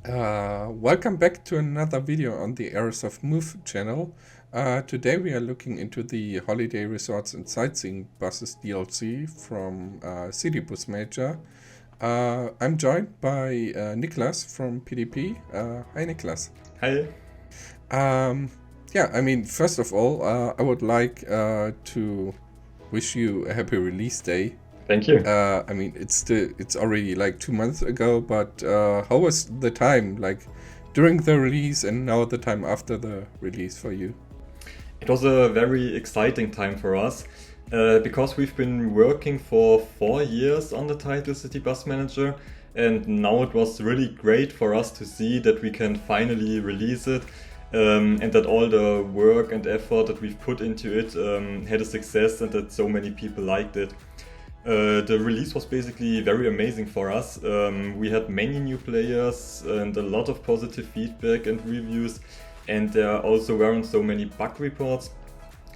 Welcome back to another video on the Aerosoft Move channel. Today we are looking into the Holiday Resorts and Sightseeing Buses DLC from City Bus Manager. I'm joined by Niklas from PDP. Hi Niklas. Hi. First of all, I would like to wish you a happy release day. Thank you. It's already like 2 months ago, but how was the time like during the release and now the time after the release for you? It was a very exciting time for us because we've been working for 4 years on the title City Bus Manager, and now it was really great for us to see that we can finally release it and that all the work and effort that we've put into it had a success and that so many people liked it. The release was basically very amazing for us. We had many new players and a lot of positive feedback and reviews, and there also weren't so many bug reports.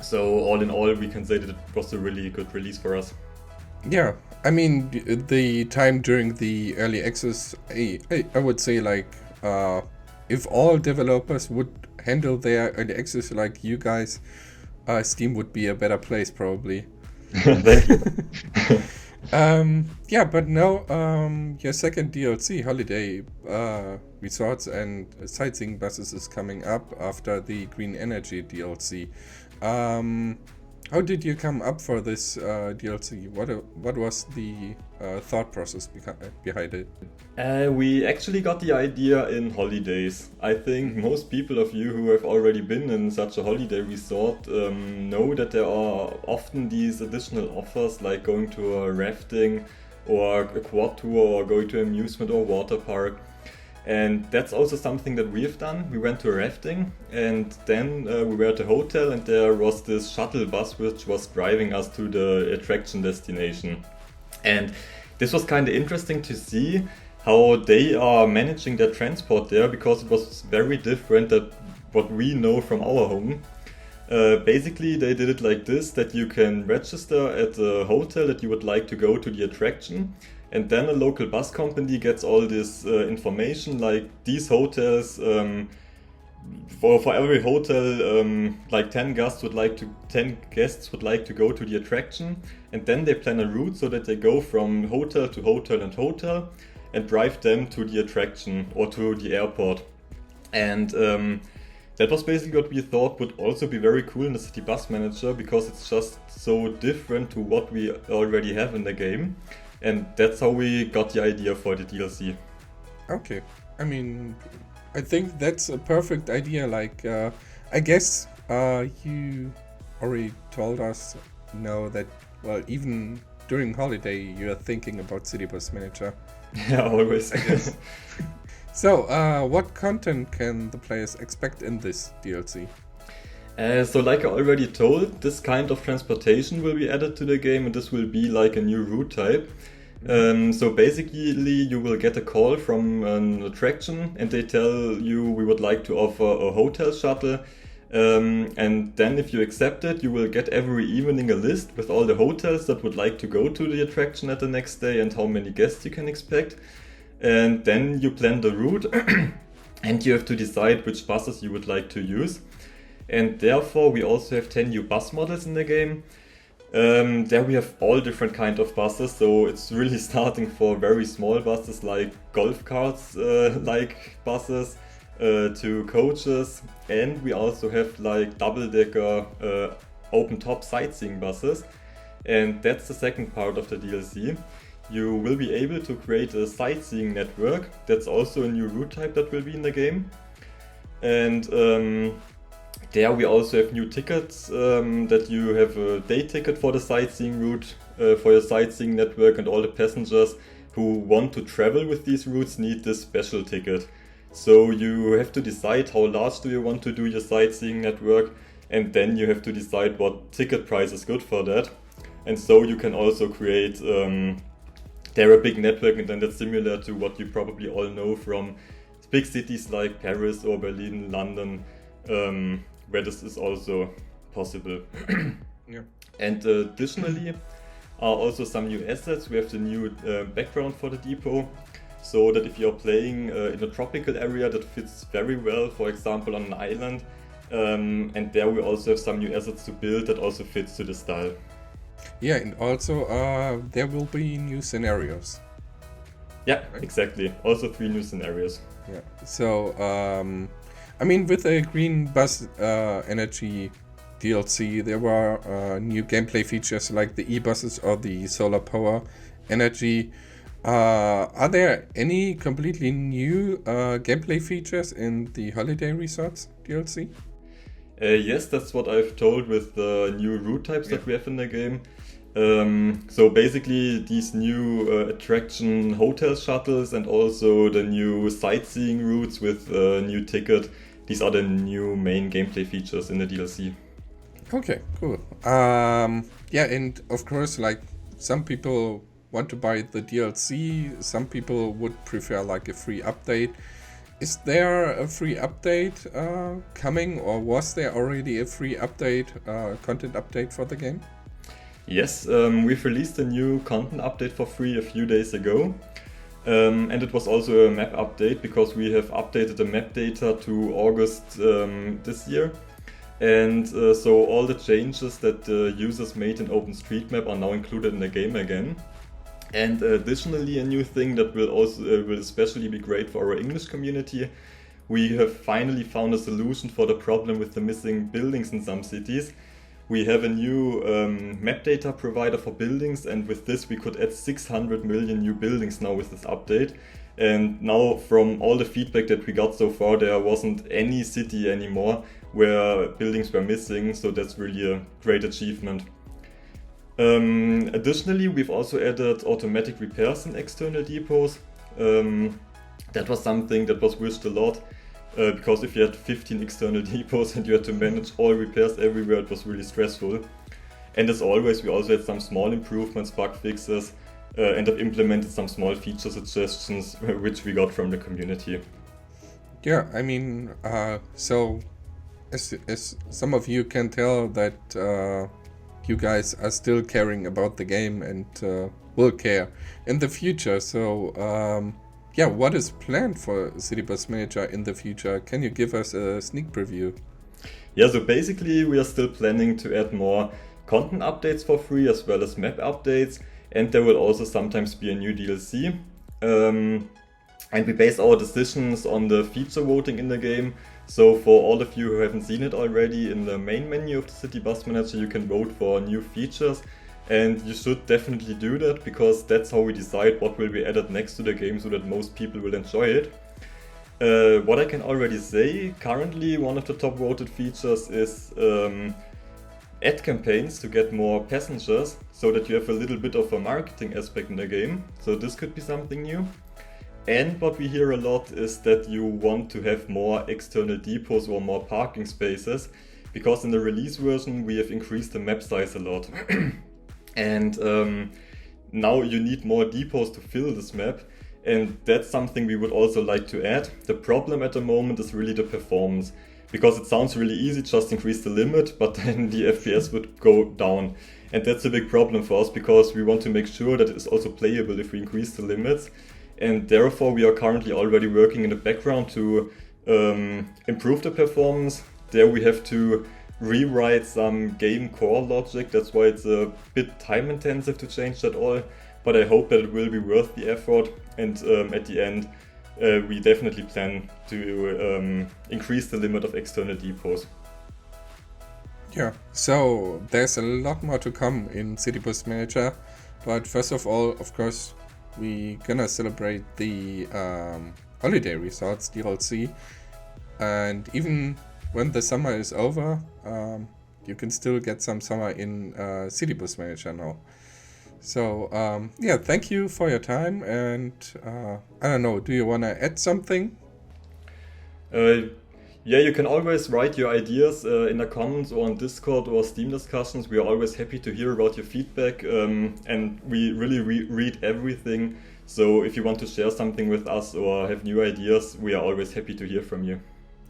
So all in all, we can say that it was a really good release for us. Yeah, the time during the early access, I would say if all developers would handle their early access like you guys, Steam would be a better place probably. Thank you. But now your second DLC, Holiday Resorts and Sightseeing Buses, is coming up after the Green Energy DLC. How did you come up for this DLC? What was the thought process behind it? We actually got the idea in holidays. I think most people of you who have already been in such a holiday resort know that there are often these additional offers like going to a rafting or a quad tour or going to an amusement or water park. And that's also something that we've done. We went to a rafting and then we were at a hotel and there was this shuttle bus which was driving us to the attraction destination. And this was kind of interesting to see how they are managing their transport there, because it was very different than what we know from our home. Basically, they did it like this, that you can register at the hotel that you would like to go to the attraction, and then a local bus company gets all this information, like these hotels, for every hotel, like 10 guests would like to go to the attraction, and then they plan a route so that they go from hotel to hotel and hotel and drive them to the attraction or to the airport. And that was basically what we thought would also be very cool in the City Bus Manager, because it's just so different to what we already have in the game. And that's how we got the idea for the DLC. Okay, I think that's a perfect idea. I guess you already told us now that, well, even during holiday you're thinking about City Bus Manager. Yeah, always. I guess. So, what content can the players expect in this DLC? So like I already told, this kind of transportation will be added to the game, and this will be like a new route type. So basically you will get a call from an attraction and they tell you we would like to offer a hotel shuttle. And then if you accept it, you will get every evening a list with all the hotels that would like to go to the attraction at the next day and how many guests you can expect. And then you plan the route and you have to decide which buses you would like to use. And therefore we also have 10 new bus models in the game. There we have all different kind of buses, so it's really starting for very small buses like golf carts like buses to coaches, and we also have like double-decker open top sightseeing buses. And that's the second part of the DLC. You will be able to create a sightseeing network. That's also a new route type that will be in the game. And there we also have new tickets, that you have a day ticket for the sightseeing route, for your sightseeing network, and all the passengers who want to travel with these routes need this special ticket. So you have to decide how large do you want to do your sightseeing network, and then you have to decide what ticket price is good for that. And so you can also create there a big network, and then that's similar to what you probably all know from big cities like Paris or Berlin, London, where this is also possible. Yeah. And additionally are also some new assets. We have the new background for the depot. so that if you're playing in a tropical area, that fits very well, for example, on an island. And there we also have some new assets to build that also fits to the style. Yeah, and also there will be new scenarios. Yeah, exactly. Also 3 new scenarios. Yeah. So, I mean, with the Green Bus Energy DLC, there were new gameplay features like the e-buses or the solar power energy. Are there any completely new gameplay features in the Holiday Resorts DLC? Yes, that's what I've told with the new route types that we have in the game. So basically these new attraction hotel shuttles and also the new sightseeing routes with new ticket, these are the new main gameplay features in the DLC. Okay, cool. Yeah, and of course, like some people want to buy the DLC, some people would prefer like a free update. Is there a free update coming, or was there already a free update, content update for the game? Yes, we've released a new content update for free a few days ago. And it was also a map update because we have updated the map data to August this year. And so all the changes that users made in OpenStreetMap are now included in the game again. And additionally, a new thing that will especially be great for our English community, we have finally found a solution for the problem with the missing buildings in some cities. We have a new map data provider for buildings, and with this we could add 600 million new buildings now with this update. And now from all the feedback that we got so far, there wasn't any city anymore where buildings were missing, so that's really a great achievement. Additionally, we've also added automatic repairs in external depots. That was something that was wished a lot, because if you had 15 external depots and you had to manage all repairs everywhere, it was really stressful. And as always, we also had some small improvements, bug fixes, and have implemented some small feature suggestions which we got from the community. Yeah, I mean, so as some of you can tell that you guys are still caring about the game and will care in the future. So yeah, what is planned for City Bus Manager in the future? Can you give us a sneak preview? Yeah, so basically we are still planning to add more content updates for free as well as map updates, and there will also sometimes be a new DLC. And we base our decisions on the feature voting in the game. So for all of you who haven't seen it already, in the main menu of the City Bus Manager you can vote for new features, and you should definitely do that because that's how we decide what will be added next to the game so that most people will enjoy it. What I can already say, currently one of the top voted features is ad campaigns to get more passengers so that you have a little bit of a marketing aspect in the game. So this could be something new. And what we hear a lot is that you want to have more external depots or more parking spaces, because in the release version we have increased the map size a lot. And now you need more depots to fill this map, and that's something we would also like to add. The problem at the moment is really the performance, because it sounds really easy, just increase the limit, but then the FPS would go down. And that's a big problem for us because we want to make sure that it's also playable if we increase the limits. And therefore we are currently already working in the background to improve the performance. There we have to rewrite some game core logic, that's why it's a bit time intensive to change that all, but I hope that it will be worth the effort, and at the end we definitely plan to increase the limit of external depots. Yeah, so there's a lot more to come in City Bus Manager, but first of all, of course, we gonna celebrate the Holiday Resorts DLC, and even when the summer is over, you can still get some summer in City Bus Manager now. So yeah, thank you for your time, and I don't know, do you want to add something? Yeah, you can always write your ideas in the comments or on Discord or Steam discussions. We are always happy to hear about your feedback, and we really read everything. So if you want to share something with us or have new ideas, we are always happy to hear from you.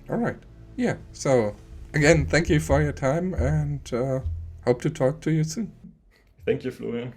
All right. Yeah, so again, thank you for your time, and hope to talk to you soon. Thank you, Florian.